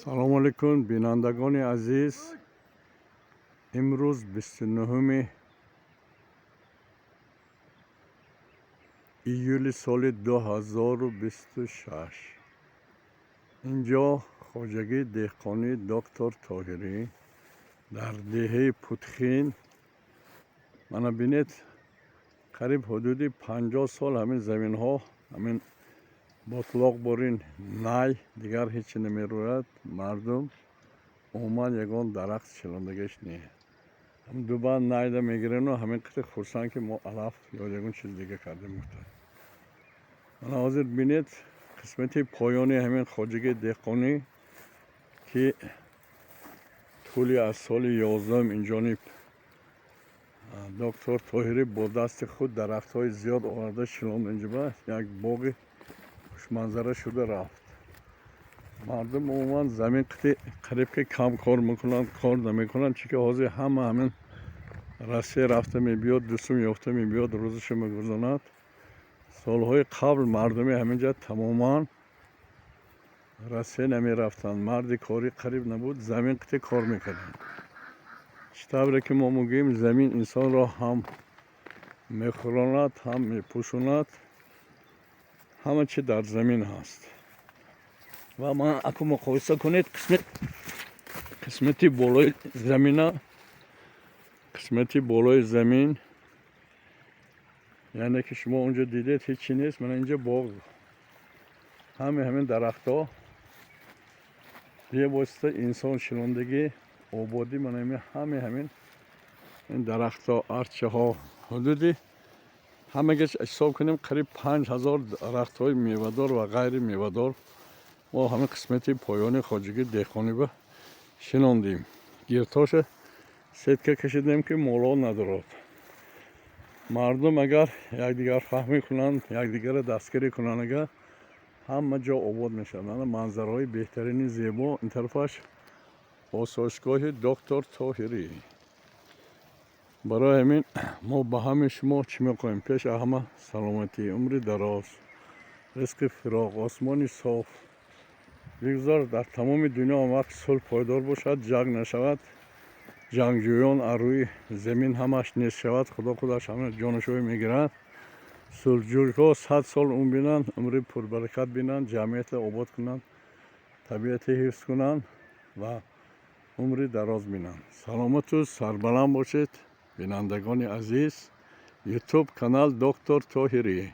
سلام علیکم بینندگان عزیز. امروز 29 ایول سال 2026 اینجا خواجگی دهقانی دکتر طاهری در دهه پوتخین. من بینید قریب حدودی 50 سال همین زمین ها همین باطلاق برین نای دیگر هیچی نمی روید. مردم عموما یگان درخت شلندگیش نیه هم دو بند نایده میگیرن و همین قطع خورسان که ما علف یا یگان چیز دیگه کردیم مختار. من حاضر بینید قسمتی پایانی همین خواجگی دهقانی که طولی از سال 11 اینجانی دکتر طاهری با دست خود درخت های زیاد آورده شلوند اینجا با یک باغ خوشمنظره شده رفت. مردم عموما زمین قریب که کم کار میکنن کار نمیکنن چون که حاضر همین رسیه رفته میبیاد دوستم یافته میبیاد روزش میگذراند. سالهای قبل مردمی همینجا تماما رسیه نمیرفتن، مرد کاری قریب نبود، زمین کار میکردن. چطوره که ما میگیم زمین انسان را هم میخوراند هم میپوشاند، همه چی در زمین هست. و من اگه مقایسه کنید قسمتی بالای زمین یعنی که شما اونجا دیدید هیچی نیست. من اینجا باغ همین درخت ها یه واسطه انسان شلوندگی آبادی من همین این درخت ها ارچه ها حدودی همه حساب کنیم قریب 5000 درخت های میوه‌دار و غیر میوه‌دار ما همه قسمتی پایانی خواجگی دهقانی به شنوندیم. گیرتاش سیتکه کشیدیم که مولا ندارد. مردم اگر یکدیگر فهمی کنند یکدیگر دستگیری کنند اگر همه جا آباد میشن. منظره های بهترین زیبا این طرفش آسایشگاه دکتر طاهری. برای همین ما به همه شما چی میخوایم؟ پیش همه سلامتی، عمر دراز، رزق فراغ، آسمانی صاف بگذار در تمام دنیا وقت صلح پایدار باشد، جنگ نشود، جنگجویان روی زمین همش نیست شود، خودش همه جانشوی میگیرد. صلحجویان 100 سال عمر بینند، عمر پربرکت بینند، جمعیت آباد کنند، طبیعت حفظ کنند و عمر دراز بینند. سلامت و سربلند باشید بینندگان عزیز. یوتیوب کانال دکتر طاهری.